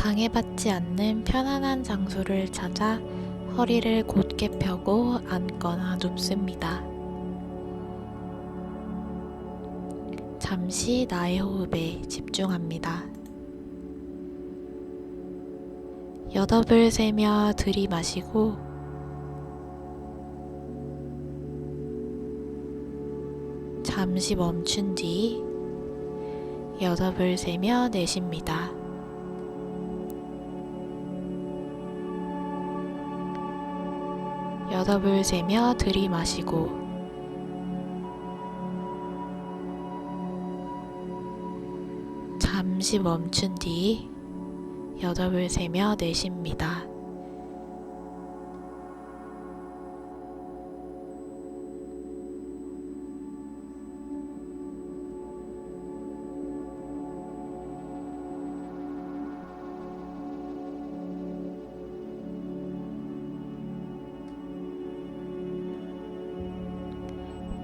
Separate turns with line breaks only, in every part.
방해받지 않는 편안한 장소를 찾아 허리를 곧게 펴고 앉거나 눕습니다. 잠시 나의 호흡에 집중합니다. 여덟을 세며 들이마시고 잠시 멈춘 뒤 여덟을 세며 내쉽니다. 여덟을 세며 들이마시고 잠시 멈춘 뒤 여덟을 세며 내쉽니다.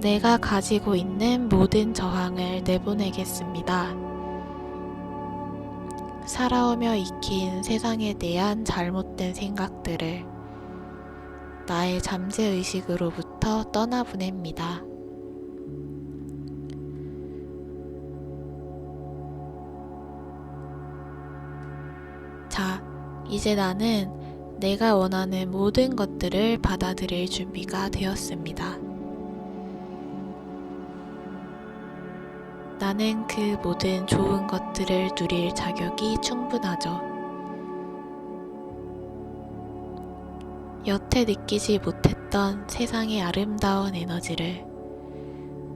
내가 가지고 있는 모든 저항을 내보내겠습니다. 살아오며 익힌 세상에 대한 잘못된 생각들을 나의 잠재의식으로부터 떠나보냅니다. 자, 이제 나는 내가 원하는 모든 것들을 받아들일 준비가 되었습니다. 나는 그 모든 좋은 것들을 누릴 자격이 충분하죠. 여태 느끼지 못했던 세상의 아름다운 에너지를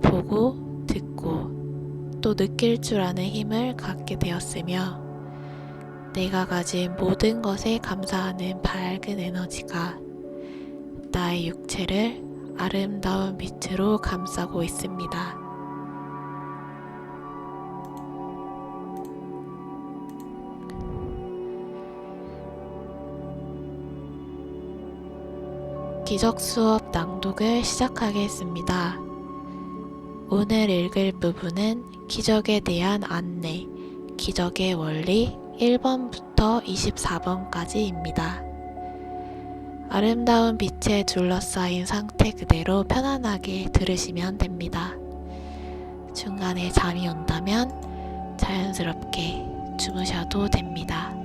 보고, 듣고, 또 느낄 줄 아는 힘을 갖게 되었으며 내가 가진 모든 것에 감사하는 밝은 에너지가 나의 육체를 아름다운 빛으로 감싸고 있습니다. 기적 수업 낭독을 시작하겠습니다. 오늘 읽을 부분은 기적에 대한 안내, 기적의 원리 1번부터 24번까지입니다. 아름다운 빛에 둘러싸인 상태 그대로 편안하게 들으시면 됩니다. 중간에 잠이 온다면 자연스럽게 주무셔도 됩니다.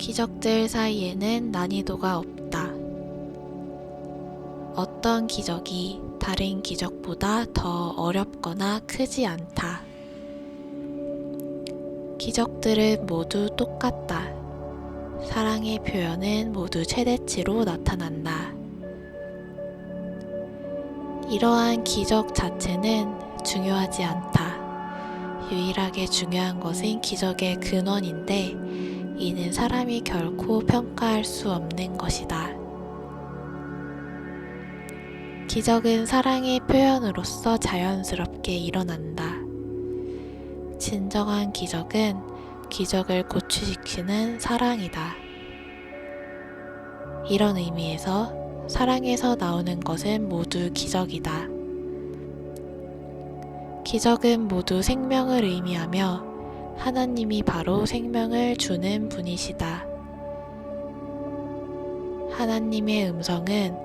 기적들 사이에는 난이도가 없다. 어떤 기적이 다른 기적보다 더 어렵거나 크지 않다. 기적들은 모두 똑같다. 사랑의 표현은 모두 최대치로 나타난다. 이러한 기적 자체는 중요하지 않다. 유일하게 중요한 것은 기적의 근원인데 이는 사람이 결코 평가할 수 없는 것이다. 기적은 사랑의 표현으로서 자연스럽게 일어난다. 진정한 기적은 기적을 고취시키는 사랑이다. 이런 의미에서 사랑에서 나오는 것은 모두 기적이다. 기적은 모두 생명을 의미하며 하나님이 바로 생명을 주는 분이시다. 하나님의 음성은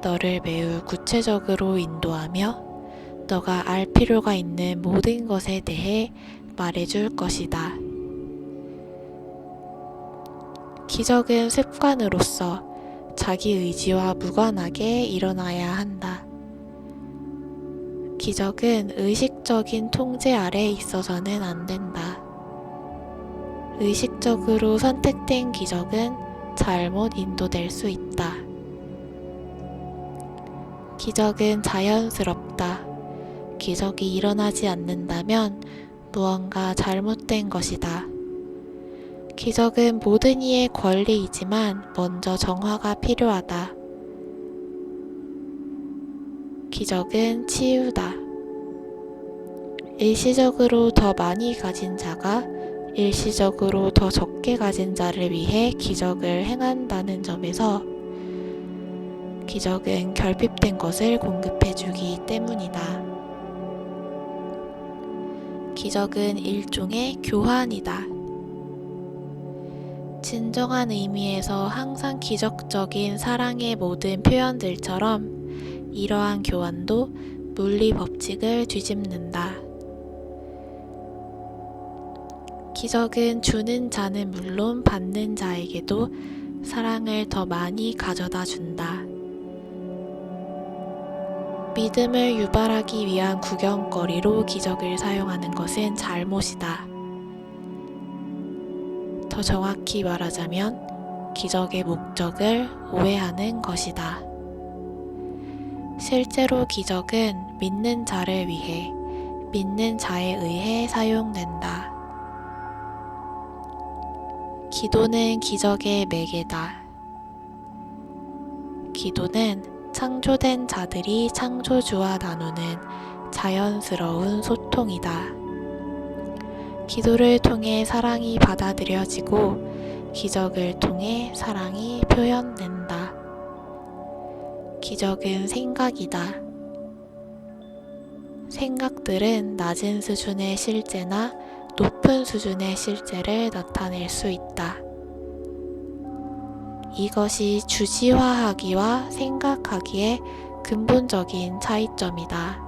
너를 매우 구체적으로 인도하며 너가 알 필요가 있는 모든 것에 대해 말해줄 것이다. 기적은 습관으로서 자기 의지와 무관하게 일어나야 한다. 기적은 의식적인 통제 아래 있어서는 안 된다. 의식적으로 선택된 기적은 잘못 인도될 수 있다. 기적은 자연스럽다. 기적이 일어나지 않는다면 무언가 잘못된 것이다. 기적은 모든 이의 권리이지만 먼저 정화가 필요하다. 기적은 치유다. 일시적으로 더 많이 가진 자가 일시적으로 더 적게 가진 자를 위해 기적을 행한다는 점에서 기적은 결핍된 것을 공급해주기 때문이다. 기적은 일종의 교환이다. 진정한 의미에서 항상 기적적인 사랑의 모든 표현들처럼 이러한 교환도 물리 법칙을 뒤집는다. 기적은 주는 자는 물론 받는 자에게도 사랑을 더 많이 가져다 준다. 믿음을 유발하기 위한 구경거리로 기적을 사용하는 것은 잘못이다. 더 정확히 말하자면 기적의 목적을 오해하는 것이다. 실제로 기적은 믿는 자를 위해, 믿는 자에 의해 사용된다. 기도는 기적의 매개다. 기도는 창조된 자들이 창조주와 나누는 자연스러운 소통이다. 기도를 통해 사랑이 받아들여지고 기적을 통해 사랑이 표현된다. 기적은 생각이다. 생각들은 낮은 수준의 실제나 높은 수준의 실제를 나타낼 수 있다. 이것이 주지화하기와 생각하기의 근본적인 차이점이다.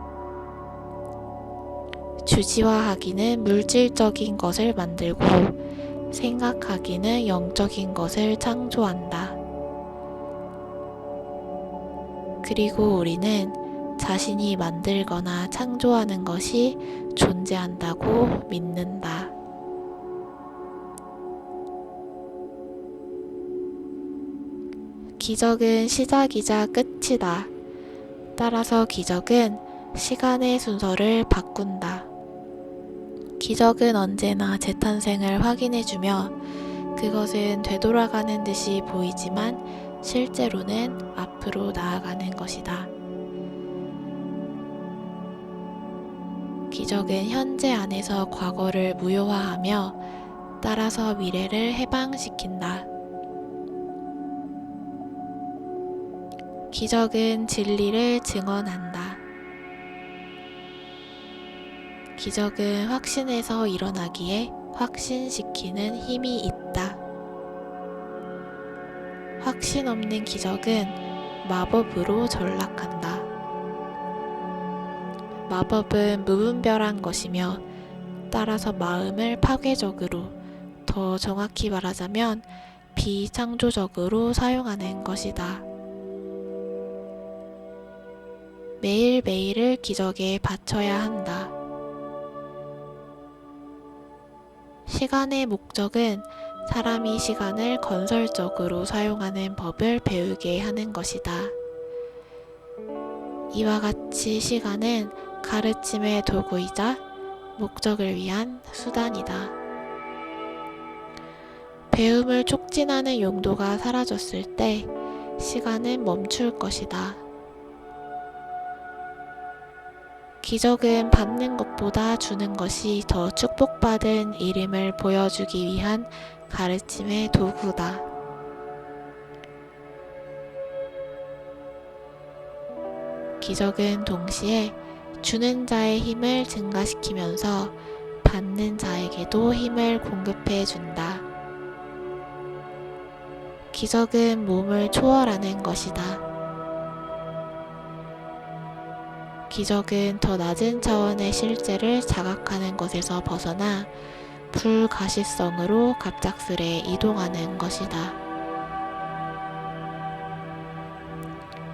주지화하기는 물질적인 것을 만들고 생각하기는 영적인 것을 창조한다. 그리고 우리는 자신이 만들거나 창조하는 것이 존재한다고 믿는다. 기적은 시작이자 끝이다. 따라서 기적은 시간의 순서를 바꾼다. 기적은 언제나 재탄생을 확인해주며 그것은 되돌아가는 듯이 보이지만 실제로는 앞으로 나아가는 것이다. 기적은 현재 안에서 과거를 무효화하며 따라서 미래를 해방시킨다. 기적은 진리를 증언한다. 기적은 확신에서 일어나기에 확신시키는 힘이 있다. 확신 없는 기적은 마법으로 전락한다. 마법은 무분별한 것이며 따라서 마음을 파괴적으로, 더 정확히 말하자면 비창조적으로 사용하는 것이다. 매일매일을 기적에 바쳐야 한다. 시간의 목적은 사람이 시간을 건설적으로 사용하는 법을 배우게 하는 것이다. 이와 같이 시간은 가르침의 도구이자 목적을 위한 수단이다. 배움을 촉진하는 용도가 사라졌을 때 시간은 멈출 것이다. 기적은 받는 것보다 주는 것이 더 축복받은 일임을 보여주기 위한 가르침의 도구다. 기적은 동시에 주는 자의 힘을 증가시키면서 받는 자에게도 힘을 공급해 준다. 기적은 몸을 초월하는 것이다. 기적은 더 낮은 차원의 실제를 자각하는 것에서 벗어나 불가시성으로 갑작스레 이동하는 것이다.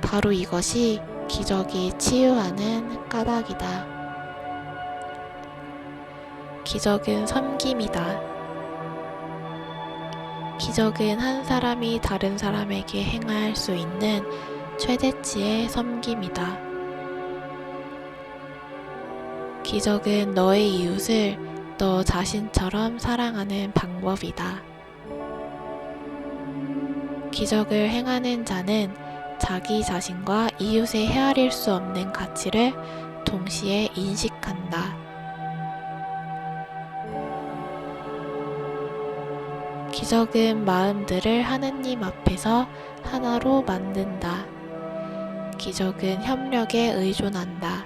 바로 이것이 기적이 치유하는 까닭이다. 기적은 섬김이다. 기적은 한 사람이 다른 사람에게 행할 수 있는 최대치의 섬김이다. 기적은 너의 이웃을 너 자신처럼 사랑하는 방법이다. 기적을 행하는 자는 자기 자신과 이웃의 헤아릴 수 없는 가치를 동시에 인식한다. 기적은 마음들을 하느님 앞에서 하나로 만든다. 기적은 협력에 의존한다.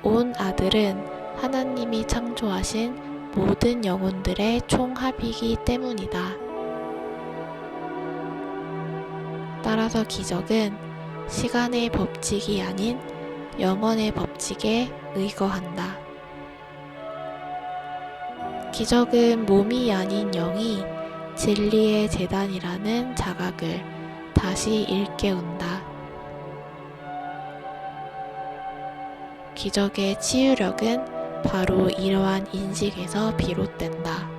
온 아들은 하나님이 창조하신 모든 영혼들의 총합이기 때문이다. 따라서 기적은 시간의 법칙이 아닌 영원의 법칙에 의거한다. 기적은 몸이 아닌 영이 진리의 재단이라는 자각을 다시 일깨운다. 기적의 치유력은 바로 이러한 인식에서 비롯된다.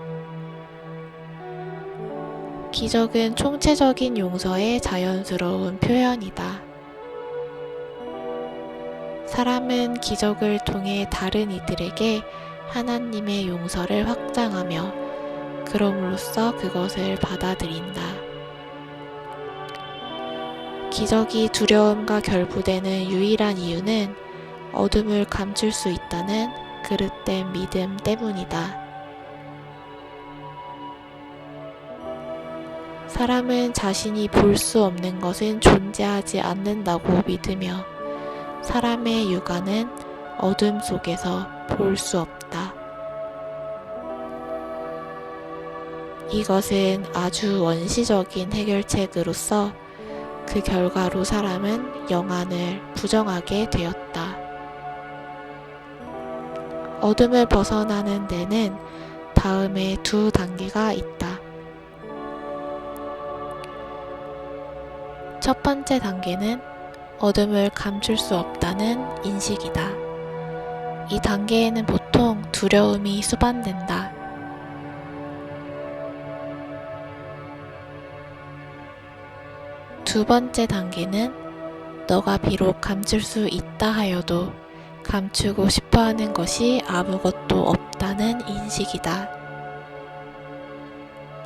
기적은 총체적인 용서의 자연스러운 표현이다. 사람은 기적을 통해 다른 이들에게 하나님의 용서를 확장하며 그럼으로써 그것을 받아들인다. 기적이 두려움과 결부되는 유일한 이유는 어둠을 감출 수 있다는 그릇된 믿음 때문이다. 사람은 자신이 볼 수 없는 것은 존재하지 않는다고 믿으며 사람의 육안은 어둠 속에서 볼 수 없다. 이것은 아주 원시적인 해결책으로서 그 결과로 사람은 영안을 부정하게 되었다. 어둠을 벗어나는 데는 다음에 두 단계가 있다. 첫 번째 단계는 어둠을 감출 수 없다는 인식이다. 이 단계에는 보통 두려움이 수반된다. 두 번째 단계는 너가 비록 감출 수 있다 하여도 감추고 싶어 하는 것이 아무것도 없다는 인식이다.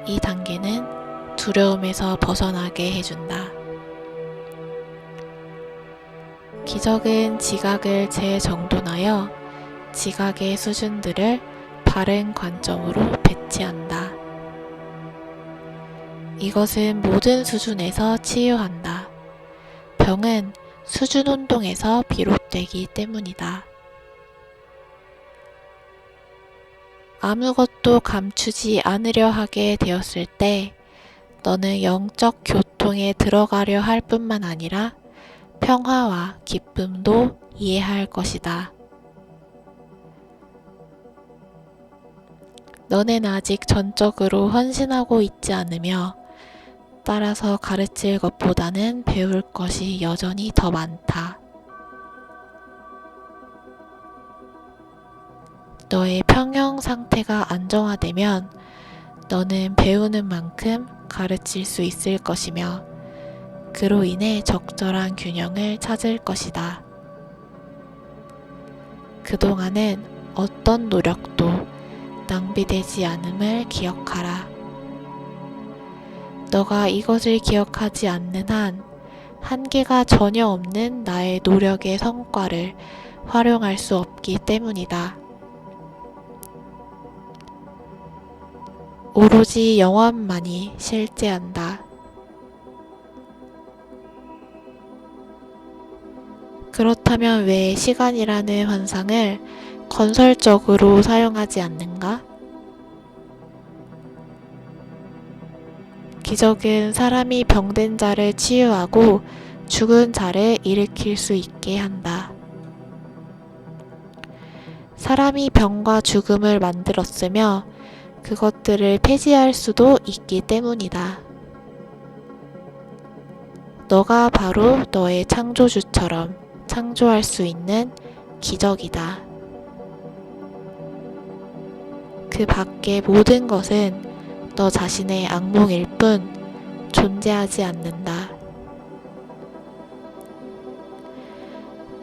이 단계는 두려움에서 벗어나게 해준다. 기적은 지각을 재정돈하여 지각의 수준들을 바른 관점으로 배치한다. 이것은 모든 수준에서 치유한다. 병은 수준 혼동에서 비롯되기 때문이다. 아무것도 감추지 않으려 하게 되었을 때 너는 영적 교통에 들어가려 할 뿐만 아니라 평화와 기쁨도 이해할 것이다. 너는 아직 전적으로 헌신하고 있지 않으며 따라서 가르칠 것보다는 배울 것이 여전히 더 많다. 너의 평형 상태가 안정화되면 너는 배우는 만큼 가르칠 수 있을 것이며 그로 인해 적절한 균형을 찾을 것이다. 그동안은 어떤 노력도 낭비되지 않음을 기억하라. 너가 이것을 기억하지 않는 한 한계가 전혀 없는 나의 노력의 성과를 활용할 수 없기 때문이다. 오로지 영원만이 실제한다. 그렇다면 왜 시간이라는 환상을 건설적으로 사용하지 않는가? 기적은 사람이 병든 자를 치유하고 죽은 자를 일으킬 수 있게 한다. 사람이 병과 죽음을 만들었으며 그것들을 폐지할 수도 있기 때문이다. 너가 바로 너의 창조주처럼 창조할 수 있는 기적이다. 그 밖의 모든 것은 너 자신의 악몽일 뿐 존재하지 않는다.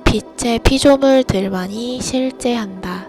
빛의 피조물들만이 실제한다.